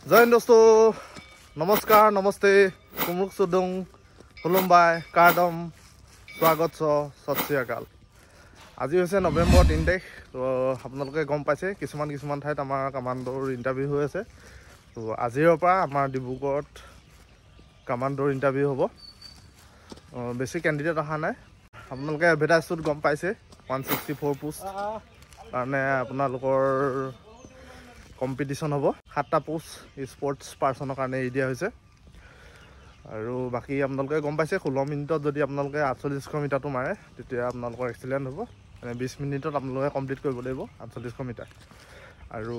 जय हिंद दोस्तों, नमस्कार नमस्ते कुमुक सुदुंग खुलुमबाय कारदम स्वागत सत श्री अकाल। আজি হৈছে নৱেম্বৰ 3 তাৰিখ। তো আপোনালোকে গম পাইছে কিছুমান ঠাইত আমাৰ কামাণ্ডোৰ ইণ্টাৰভিউ হৈ আছে। তো আজিৰ পৰা আমাৰ ডিব্ৰুগড়ত কামাণ্ডোৰ ইণ্টাৰভিউ হ'ব। বেছি কেণ্ডিডেট অহা নাই। আপোনালোকে এডভাৰটাইজটোত গম পাইছে 164 পোষ্ট কাৰণে আপোনালোকৰ কম্পিটিশ্যন হ'ব। 7টা পোষ্ট স্পৰ্টছ পাৰ্চনৰ কাৰণে এৰি দিয়া হৈছে। আৰু বাকী আপোনালোকে গম পাইছে 16 মিনিটত যদি আপোনালোকে 4800 মিটাৰটো মাৰে তেতিয়া আপোনালোকৰ এক্সিলেণ্ট হ'ব। মানে 20 মিনিটত আপোনালোকে কমপ্লিট কৰিব লাগিব 4800 মিটাৰ। আৰু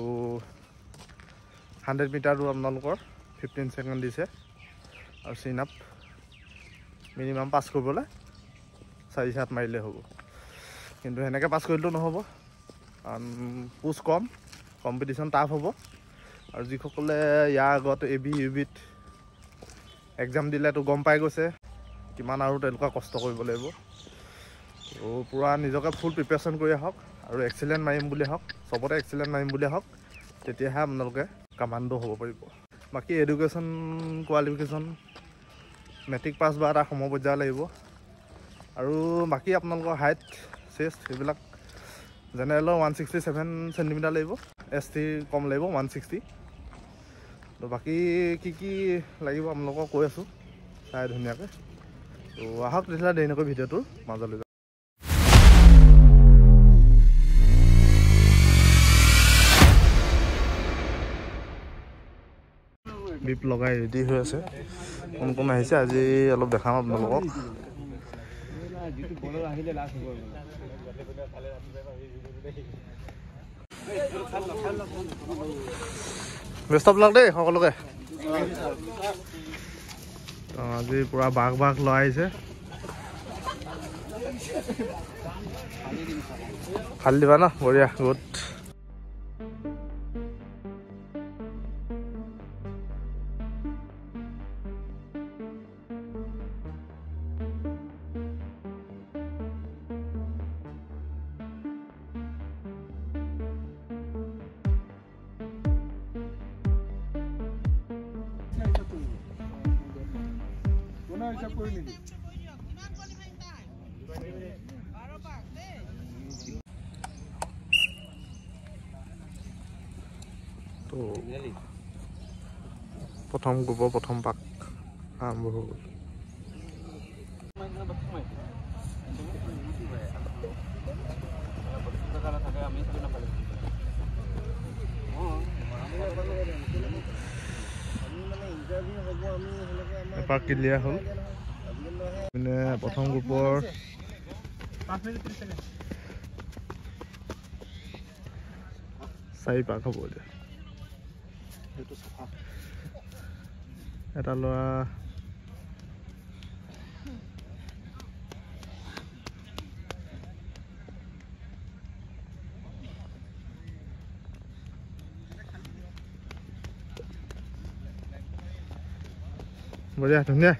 100 মিটাৰটো আপোনালোকৰ 15 ছেকেণ্ড দিছে। আৰু চিন আপ মিনিমাম পাছ কৰিবলৈ 4-7 মাৰিলে হ'ব। কিন্তু সেনেকৈ পাছ কৰিলেও নহ'ব, কাৰণ পোষ্ট কম, কম্পিটিশ্যন টাফ হ'ব। আৰু যিসকলে ইয়াৰ আগত AB UBত এক্সাম দিলেতো গম পাই গৈছে কিমান আৰু তেওঁলোকে কষ্ট কৰিব লাগিব। তো পূৰা নিজকে ফুল প্ৰিপেৰেশ্যন কৰি আহক আৰু এক্সিলেণ্ট মাৰিম বুলি আহক, চবতে এক্সিলেণ্ট মাৰিম বুলি আহক, তেতিয়াহে আপোনালোকে কামাণ্ডো হ'ব পাৰিব। বাকী এডুকেশ্যন কোৱালিফিকেশ্যন মেট্ৰিক পাছ বা এটা সম পৰ্যায় লাগিব। আৰু বাকী আপোনালোকৰ হাইট চেষ্ট এইবিলাক জেনেৰেলৰ 167 চেণ্টিমিটাৰ লাগিব, ST কম লাগিব 160। তো বাকী কি লাগিব আপোনালোকক কৈ আছোঁ চাই ধুনীয়াকৈ। তো আহক তেতিয়াহ'লে দেৰি নকৰি ভিডিঅ'টোৰ মাজলৈ যাওঁ। বিপ লগাই ৰেডি হৈ আছে। কোন আহিছে আজি অলপ দেখাম আপোনালোকক। বেষ্ট অফ লাক দেই সকলোকে। আজি পুৰা বাঘ লগাই আহিছে। খালি দিবা ন, বঢ়িয়া গুড। তো প্ৰথম গ্ৰুপৰ প্ৰথম পাক আৰম্ভ হৈ গ'ল। এপাক ক্লিয়াৰ হ'ল। মানে প্ৰথম গ্ৰুপৰ 4 পাক হ'ব এতিয়া। এটা ল'ৰা বঢ়িয়া ধুনীয়া।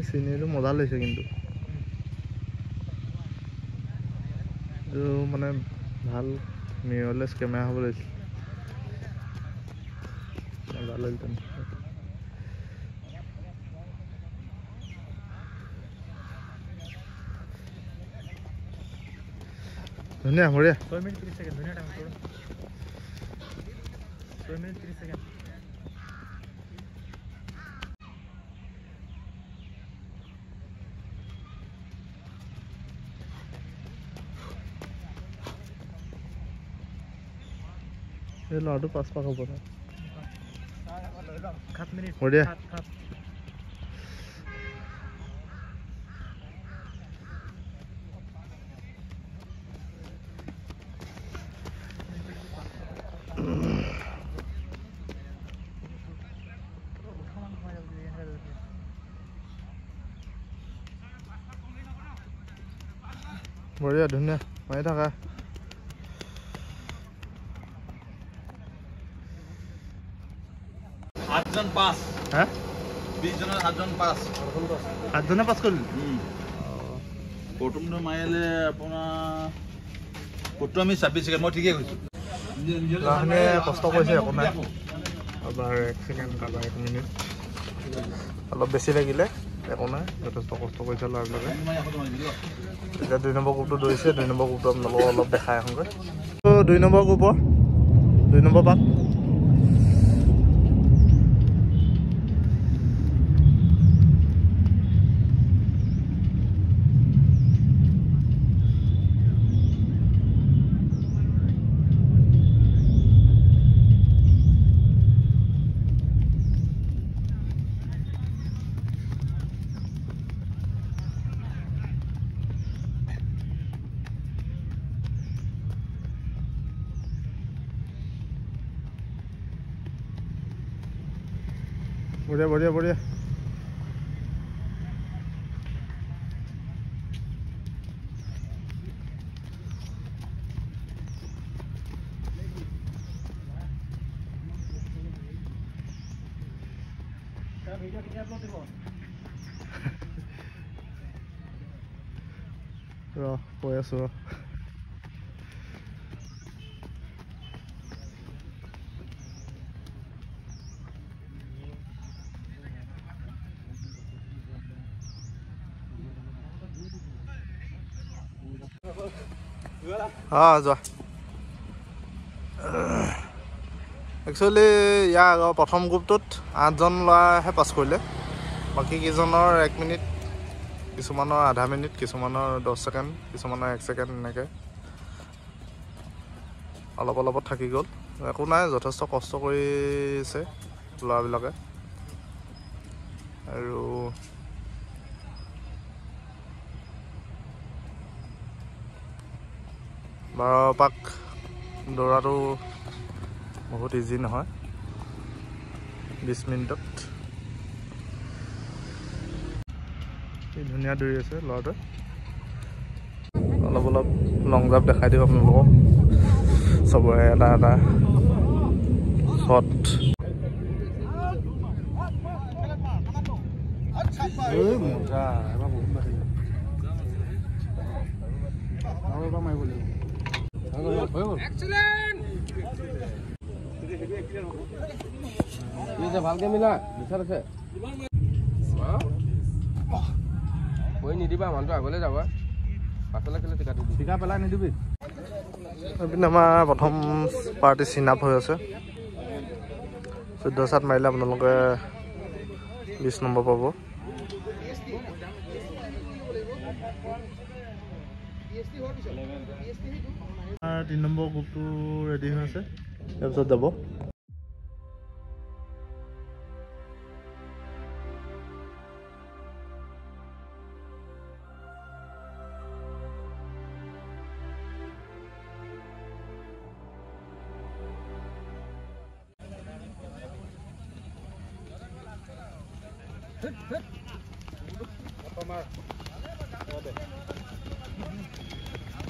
চিনেৰীটো মজা লৈছে, কিন্তু এইটো মানে ভাল মিৰৰলেছ কেমেৰা হ'ব লাগিছিল, মজা লাগিল। ধুনীয়া বঢ়িয়া। 6 মিনিট 30 ছেকেণ্ড ধুনীয়া টাইম। 6 minute 30 second. এই ল'ৰাটো 5 পাক হ'ব ন। 7 মিনিট বঢ়িয়া। বঢ়িয়া ধুনীয়া মাৰি থাকা। আঠজন পাস। হ্যাঁ 20 জনৰ 7 জন পাছ 7 জনে পাছ কৰিলে প্ৰথমটো মাৰিলে আপোনাৰ প্ৰথম আমি 26 ছেকেণ্ড মই ঠিকেই কৈছোঁ লাহে কষ্ট কৰিছে একো নাই এবাৰ 1 ছেকেণ্ড কাবাৰ 1 মিনিট অলপ বেছি লাগিলে একো নাই যথেষ্ট কষ্ট কৰিছে ল'ৰাবিলাকে এতিয়া 2 নম্বৰ গ্ৰুপটো দৌৰিছে 2 নম্বৰ গ্ৰুপটো আপোনালোকক অলপ দেখাই আহোঁগৈ 2 নম্বৰ গ্ৰুপৰ 2 নম্বৰ পাক बढ़िया बढ़िया बढ़िया কৈ আছো যোৱা একচুৱেলি ইয়াৰ আগৰ প্ৰথম গ্ৰুপটোত 8 জন ল'ৰাহে পাছ কৰিলে বাকী কেইজনৰ 1 মিনিট কিছুমানৰ আধা মিনিট কিছুমানৰ 10 ছেকেণ্ড কিছুমানৰ 1 ছেকেণ্ড এনেকৈ অলপ অলপত থাকি গ'ল একো নাই যথেষ্ট কষ্ট কৰিছে ল'ৰাবিলাকে আৰু পাক দৌৰাটো বহুত ইজি নহয় 20 মিনিটত ধুনীয়া দৌৰি আছে ল'ৰাটোৱে অলপ অলপ লং জাম্প দেখাই দিওঁ আপোনালোকক চবৰে এটা এটা শ্বট ভালকে মিলা বিচাৰ আছে নিদিবা মানুহটো আগলৈ যাবা পাছলৈ কেলে টিকা পেলাই নিদিবি এইপিনে আমাৰ প্ৰথম পাৰ্টি চিনাপ হৈ আছে 14 চাত মাৰিলে আপোনালোকে 20 নম্বৰ পাব 3 নম্বৰ গ্ৰুপটো ৰেডি হৈ আছে তাৰপিছত যাব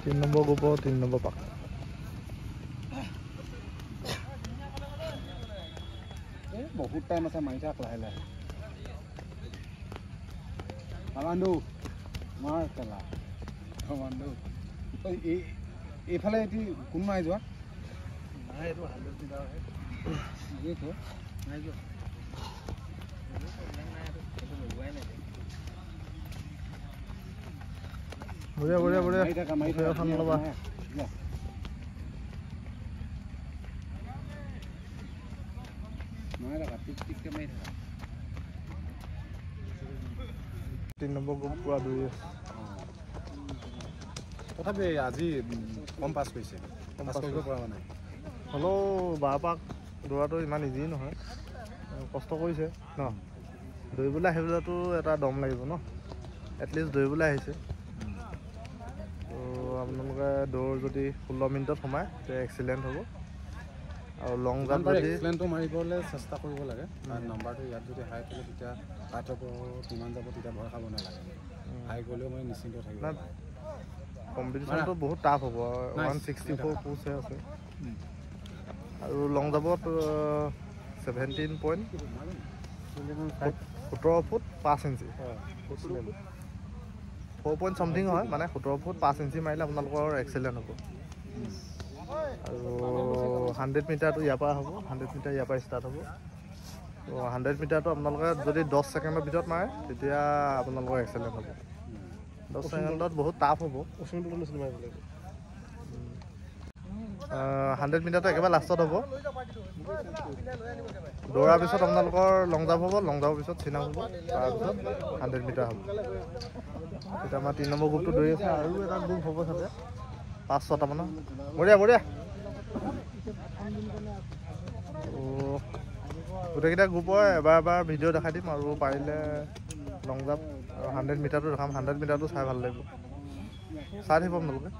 तीन नंबर ग्रुप 3 नंबर पाक बहुत टाइम আছে মাৰি থাক লাহে লাহে কমান্ডো মাৰ খেলা কমান্ডো এইফালে এটি কোন নাই যোৱা নাই এইটো 100 মিটাৰ হে এইটো নাই যোৱা बढ़िया बढ़िया बढ़िया खान लबा 3 নম্বৰ গ্ৰুপ পুৰা দৌৰি আছে তথাপি আজি কম পাছ কৰিছে পাছ কৰিব পৰা নাই হ'লেও 12 পাক দৌৰাটো ইমান ইজি নহয় কষ্ট কৰিছে ন দৌৰিবলৈ আহিবলৈতো এটা দম লাগিব ন এটলিষ্ট দৌৰিবলৈ আহিছে তো আপোনালোকে দৌৰ যদি 16 মিনিটত সোমায় তে এক্সিলেণ্ট হ'ব আৰু লং জাম্প যদি এক্সিলেণ্টটো মাৰিবলৈ চেষ্টা কৰিব লাগে নাম্বাৰটো ইয়াত যদি হাই কৰিলে তেতিয়া তাত কিমান যাব তেতিয়া ভয় খাব নালাগে হাই গ'লেও মানে নিশ্চিন্ত থাকিব কম্পিটিশ্যনটো বহুত টাফ হ'ব 164 পোষ্টহে আছে আৰু লং জাম্পত 17.5 17 ফুট 5 ইঞ্চি 4 পইণ্ট চামথিং হয় মানে 17 ফুট 5 ইঞ্চি মাৰিলে আপোনালোকৰ এক্সেলেণ্ট হ'ব আৰু 100 মিটাৰটো ইয়াৰ পৰা হ'ব 100 মিটাৰ ইয়াৰ পৰা ষ্টাৰ্ট হ'ব তো 100 মিটাৰটো আপোনালোকে যদি 10 ছেকেণ্ডৰ ভিতৰত মাৰে তেতিয়া আপোনালোকৰ এক্সেলেণ্ট হ'ব 10 ছেকেণ্ডত বহুত টাফ হ'ব 100 মিটাৰটো একেবাৰে লাষ্টত হ'ব দৌৰাৰ পিছত আপোনালোকৰ লং জাম্প হ'ব লং জাম্পৰ পিছত চিন আপ হ'ব তাৰপিছত 100 মিটাৰ হ'ব এতিয়া আমাৰ 3 নম্বৰ গ্ৰুপটো দৌৰি আছে আৰু এটা গ্ৰুপ হ'ব চাগে 5-6টা মানৰ বঢ়িয়া বঢ়িয়া গোটেইকেইটা গ্ৰুপৰ এবাৰ ভিডিঅ' দেখাই দিম আৰু পাৰিলে লং জাম্প আৰু 100 মিটাৰটো দেখাম 100 মিটাৰটো চাই ভাল লাগিব চাই থাকিব আপোনালোকে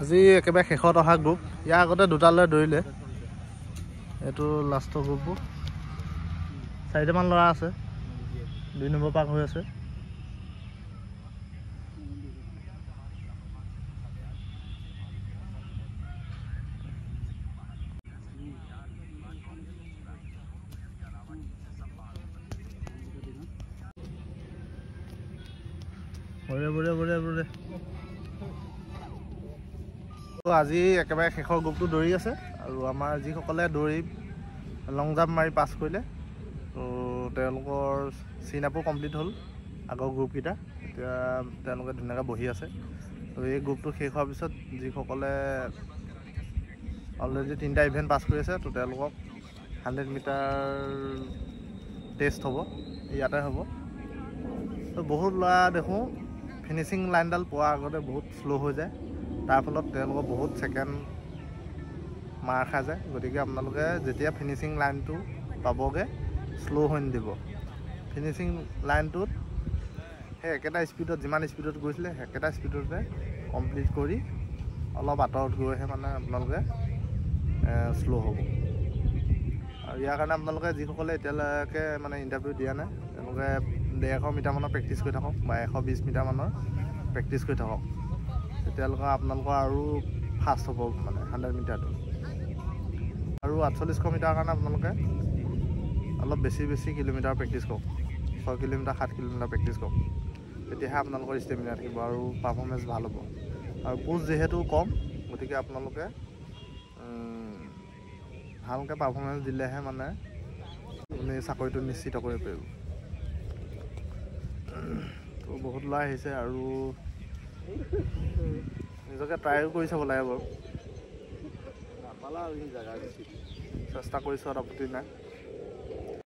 আজি একেবাৰে শেষত অহা গ্ৰুপ ইয়াৰ আগতে দুটালৈ দৌৰিলে এইটো লাষ্টৰ গ্ৰুপবোৰ 4টামান ল'ৰা আছে 2 নম্বৰ পাক হৈ আছে আজি একেবাৰে শেষৰ গ্ৰুপটো দৌৰি আছে আৰু আমাৰ যিসকলে দৌৰি লং জাম্প মাৰি পাছ কৰিলে তো তেওঁলোকৰ চিন আপো কমপ্লিট হ'ল আগৰ গ্ৰুপকেইটা এতিয়া তেওঁলোকে ধুনীয়াকৈ বহি আছে তো এই গ্ৰুপটো শেষ হোৱাৰ পিছত যিসকলে অলৰেডি 3টা ইভেণ্ট পাছ কৰি আছে তো তেওঁলোকক 100 মিটাৰ টেষ্ট হ'ব ইয়াতে হ'ব তো বহুত ল'ৰা দেখোঁ ফিনিচিং লাইনডাল পোৱাৰ আগতে বহুত শ্ল' হৈ যায় তাৰ ফলত তেওঁলোকৰ বহুত ছেকেণ্ড মাৰ খাই যায় গতিকে আপোনালোকে যেতিয়া ফিনিচিং লাইনটো পাবগৈ শ্ল' হৈ নিদিব ফিনিচিং লাইনটোত সেই একেটা স্পীডত যিমান স্পীডত গৈছিলে একেটা স্পীডতে কমপ্লিট কৰি অলপ আঁতৰত গৈহে মানে আপোনালোকে শ্ল' হ'ব আৰু ইয়াৰ কাৰণে আপোনালোকে যিসকলে এতিয়ালৈকে মানে ইণ্টাৰভিউ দিয়া নাই তেওঁলোকে 150 মিটাৰমানৰ প্ৰেক্টিছ কৰি থাকক বা 120 মিটাৰমানৰ প্ৰেক্টিছ কৰি থাকক তেতিয়ালৈকে আপোনালোকৰ আৰু ফাষ্ট হ'ব মানে 100 মিটাৰটো আৰু 4800 মিটাৰৰ কাৰণে আপোনালোকে অলপ বেছি কিলোমিটাৰ প্ৰেক্টিছ কৰক 6 কিলোমিটাৰ 7 কিলোমিটাৰ প্ৰেক্টিছ কৰক তেতিয়াহে আপোনালোকৰ ষ্টেমিনা থাকিব আৰু পাৰফৰ্মেঞ্চ ভাল হ'ব আৰু পোষ্ট যিহেতু কম গতিকে আপোনালোকে ভালকৈ পাৰফৰ্মেঞ্চ দিলেহে মানে আপুনি চাকৰিটো নিশ্চিত কৰিব পাৰিব তো বহুত ল'ৰা আহিছে আৰু নিজকে ট্ৰাইও কৰি চাব লাগে বাৰু চেষ্টা কৰি চোৱাত আপত্তি নাই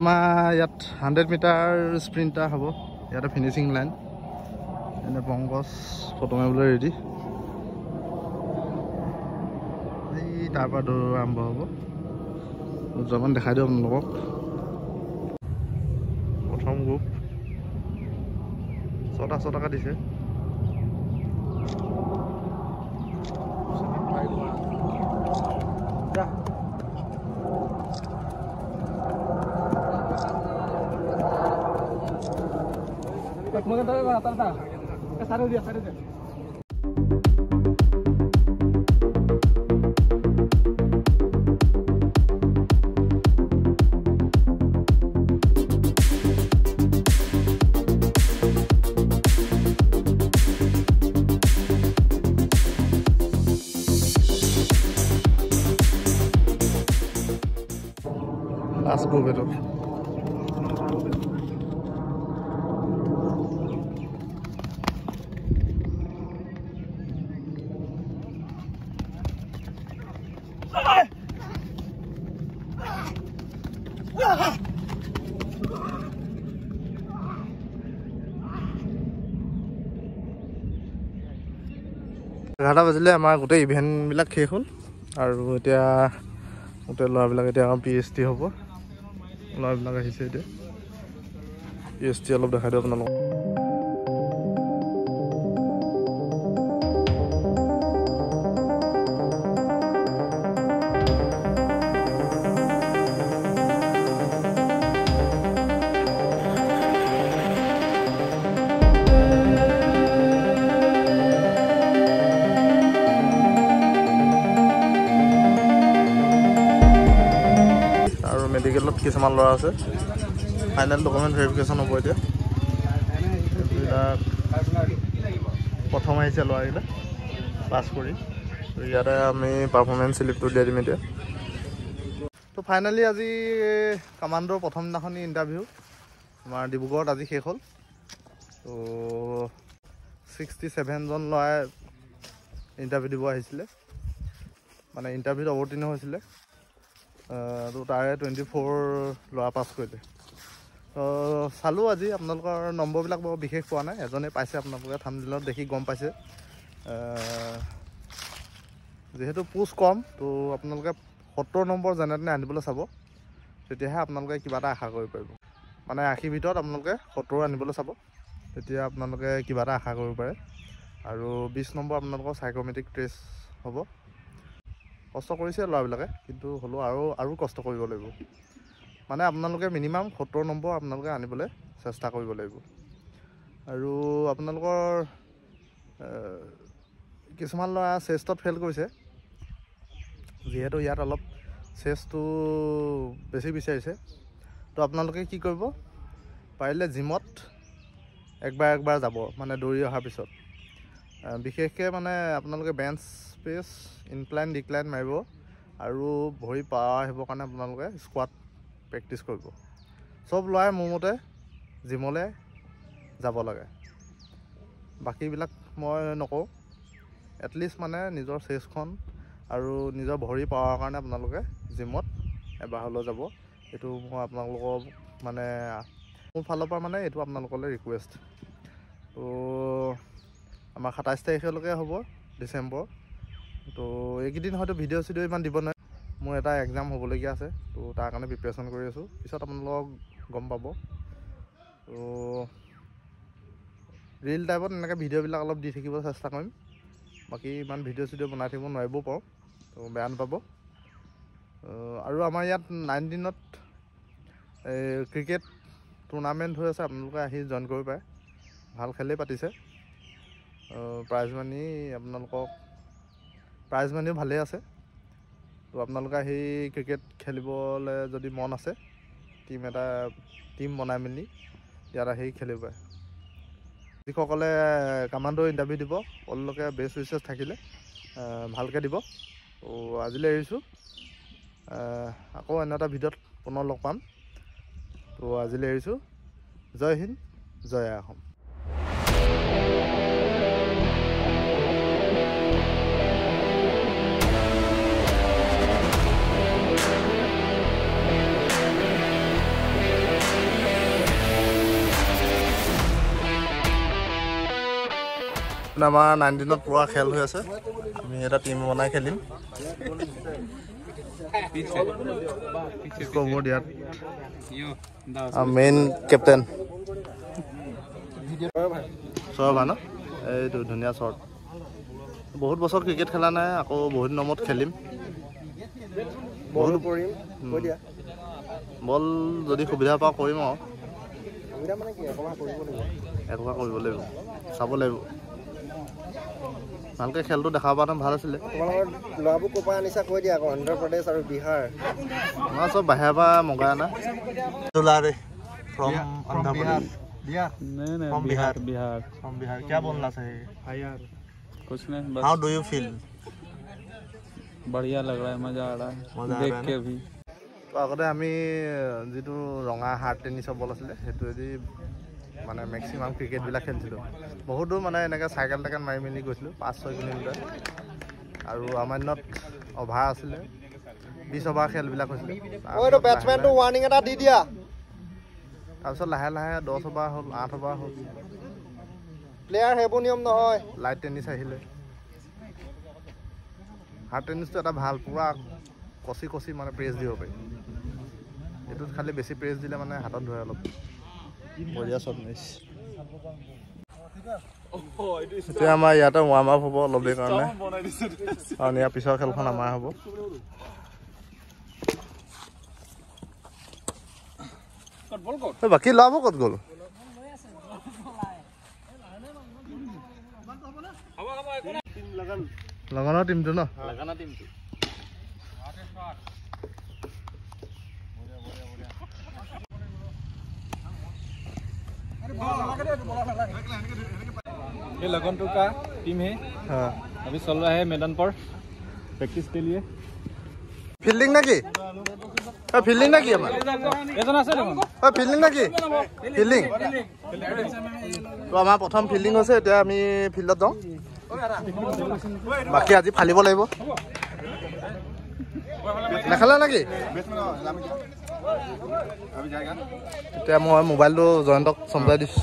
আমাৰ ইয়াত 100 মিটাৰ স্প্ৰিণ্টাৰ হ'ব ইয়াতে ফিনিচিং লাইন এনে পংকজ ফটো মাৰিবলৈ ৰেডি এই তাৰ পৰা দৌৰ আৰম্ভ হ'ব দুটামান দেখাই দিওঁ আপোনালোকক প্ৰথম গ্ৰুপ 6 টকা দিছে লাষ্ট গ্ৰুপ এইটো এঘাৰটা বাজিলে আমাৰ গোটেই ইভেণ্টবিলাক শেষ হ'ল আৰু এতিয়া গোটেই ল'ৰাবিলাক এতিয়া PST হ'ব ল'ৰাবিলাক আহিছে এতিয়া PST অলপ দেখাই দিওঁ আপোনালোকক মেডিকেলত কিছুমান ল'ৰা আছে ফাইনেল ডকুমেণ্ট ভেৰিফিকেশ্যন হ'ব এতিয়া এইবিলাক প্ৰথম আহিছে ল'ৰাকেইটা পাছ কৰি ইয়াতে আমি পাৰফৰ্মেঞ্চ স্লিপটো উলিয়াই দিম এতিয়া তো ফাইনেলি আজি কামাণ্ডৰ প্ৰথম দিনাখনি ইণ্টাৰভিউ আমাৰ ডিব্ৰুগড়ত আজি শেষ হ'ল তো 67জন ল'ৰাই ইণ্টাৰভিউ দিব আহিছিলে মানে ইণ্টাৰভিউত অৱতীৰ্ণ হৈছিলে তো তাৰে 24 ল'ৰা পাছ কৰিলে তো চালোঁ আজি আপোনালোকৰ নম্বৰবিলাক বৰ বিশেষ পোৱা নাই এজনে পাইছে আপোনালোকে থাম্বনেইলত দেখি গম পাইছে যেহেতু পোষ্ট কম তো আপোনালোকে 70 নম্বৰ যেনে তেনে আনিবলৈ চাব তেতিয়াহে আপোনালোকে কিবা এটা আশা কৰিব পাৰিব মানে 80 ভিতৰত আপোনালোকে 70 আনিবলৈ চাব তেতিয়া আপোনালোকে কিবা এটা আশা কৰিব পাৰে আৰু 20 নম্বৰ আপোনালোকৰ সাইকোমেট্ৰিক টেষ্ট হ'ব কষ্ট কৰিছে ল'ৰাবিলাকে কিন্তু হ'লেও আৰু কষ্ট কৰিব লাগিব মানে আপোনালোকে মিনিমাম 70 নম্বৰ আপোনালোকে আনিবলৈ চেষ্টা কৰিব লাগিব আৰু আপোনালোকৰ কিছুমান ল'ৰা চেষ্টত ফেইল কৰিছে যিহেতু ইয়াত অলপ চেষ্টটো বেছি বিচাৰিছে তো আপোনালোকে কি কৰিব পাৰিলে জিমত একবাৰ যাব মানে দৌৰি অহাৰ পিছত বিশেষকৈ মানে আপোনালোকে বেঞ্চ প্ৰেছ ইনক্লাইন ডিক্লাইন মাৰিব আৰু ভৰি পাৱাৰ আহিবৰ কাৰণে আপোনালোকে স্কোৱাট প্ৰেক্টিছ কৰিব চব ল'ৰাই মোৰ মতে জিমলৈ যাব লাগে বাকীবিলাক মই নকওঁ এটলিষ্ট মানে নিজৰ চেষ্টখন আৰু নিজৰ ভৰি পাৱাৰ কাৰণে আপোনালোকে জিমত এবাৰ হ'লেও যাব এইটো মই আপোনালোকক মানে মোৰ ফালৰ পৰা মানে এইটো আপোনালোকলৈ ৰিকুৱেষ্ট তো আমাৰ 27 তাৰিখলৈকে হ'ব ডিচেম্বৰ তো এইকেইদিন হয়তো ভিডিঅ' চিডিঅ' ইমান দিব নোৱাৰে মোৰ এটা এক্সাম হ'বলগীয়া আছে তো তাৰ কাৰণে প্ৰিপেৰেশ্যন কৰি আছোঁ পিছত আপোনালোকক গম পাব তো ৰিল টাইপত এনেকৈ ভিডিঅ'বিলাক অলপ দি থাকিব চেষ্টা কৰিম বাকী ইমান ভিডিঅ' চিডিঅ' বনাই থাকিব নোৱাৰিবও পাৰোঁ তো বেয়া নাপাব আৰু আমাৰ ইয়াত 19ত ক্ৰিকেট টুৰ্ণামেণ্ট হৈ আছে আপোনালোকে আহি জইন কৰিব পাৰে ভাল খেলেই পাতিছে প্ৰাইজ মানি আপোনালোকক প্ৰাইজ মানিও ভালেই আছে তো আপোনালোকে আহি ক্ৰিকেট খেলিবলৈ যদি মন আছে টিম বনাই মেলি ইয়াত আহি খেলিব পাৰে যিসকলে কামাণ্ডো ইণ্টাৰভিউ দিব সকলোকে বেষ্ট উইচেছ থাকিলে ভালকৈ দিব তো আজিলৈ এৰিছোঁ আকৌ অন্য এটা ভিডিঅ'ত পুনৰ লগ পাম তো আজিলৈ এৰিছোঁ জয় হিন্দ জয় অসম আমাৰ 19ত পুৰা খেল হৈ আছে আমি এটা টিম বনাই খেলিম মেইন কেপ্টেইন সৌৰভা ন এইটো ধুনীয়া শ্বট বহুত বছৰ ক্ৰিকেট খেলা নাই আকৌ বহুত নম্বৰত খেলিম বল কৰিম বল যদি সুবিধা পাওঁ কৰিম আৰু একবাৰ কৰিব লাগিব চাব লাগিব ভালকে খেলটো দেখাব পালে ভাল আছিলে ল'ৰাবোৰ ক'ৰ পৰা আনিছা কৈ দিয়া আকৌ অন্ধ্ৰপ্ৰদেশ আৰু বিহাৰ মই চব বাহিৰৰ পৰা মগাই আনা फ्रॉम आंध्र प्रदेश नहीं फ्रॉम बिहार फ्रॉम बिहार क्या बोलना चाहिए यार कुछ नहीं बस हाउ डू यू फील बढ़िया लग रहा है मजा आ रहा है देख के भी তো আগতে আমি যেটো ৰঙা হাৰ্ট টেনিছৰ বল আছিলে সেইটোৱেদি মানে মেক্সিমাম ক্ৰিকেটবিলাক খেলিছিলোঁ বহুতো মানে এনেকৈ চাইকেল টাইকেল মাৰি মেলি গৈছিলোঁ 5-6 কিলোমিটাৰ আৰু আমাৰ দিনত অভাৰ আছিলে 20 অভাৰ খেলবিলাক হৈছিলে ওইটো বেটছমেনটো ৱাৰ্নিং এটা দি দিয়া তাৰপিছত লাহে লাহে 10 অভাৰ হ'ল 8 অভাৰ হ'ল প্লেয়াৰ সেইবোৰ নিয়ম নহয় লাইট টেনিছ আহিলে হাৰ্ট টেনিছটো এটা ভাল পুৰা কচি মানে প্ৰেছ দিব পাৰি এইটোত খালি বেছি প্ৰেছ দিলে মানে হাতত ধৰে অলপ বঢ়িয়া শ্বট মিছ এতিয়া আমাৰ ইয়াতে ৱাৰ্ম আপ হ'ব অলপ দেৰি কাৰণে কাৰণ ইয়াৰ পিছৰ খেলখন আমাৰ হ'ব বাকী ল'ৰাবোৰ ক'ত গ'ল লগানৰ টিমটো ন ये लगनपुर का टीम है हाँ अभी चल रहा है मैदान पर प्रैक्टिस के लिए ফিল্ডিং নাকি ফিল্ডিং নাকি আমাৰ এজন আছে দেখোন ফিল্ডিং নাকি ফিল্ডিং তো আমাৰ প্ৰথম ফিল্ডিং হৈছে এতিয়া আমি ফিল্ডত যাওঁ বাকী আজি ফালিব লাগিব নেখালা নেকি এতিয়া মই মোবাইলটো জয়ন্তক চম্জাই দিছোঁ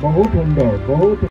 বহুত সুন্দৰ বহুত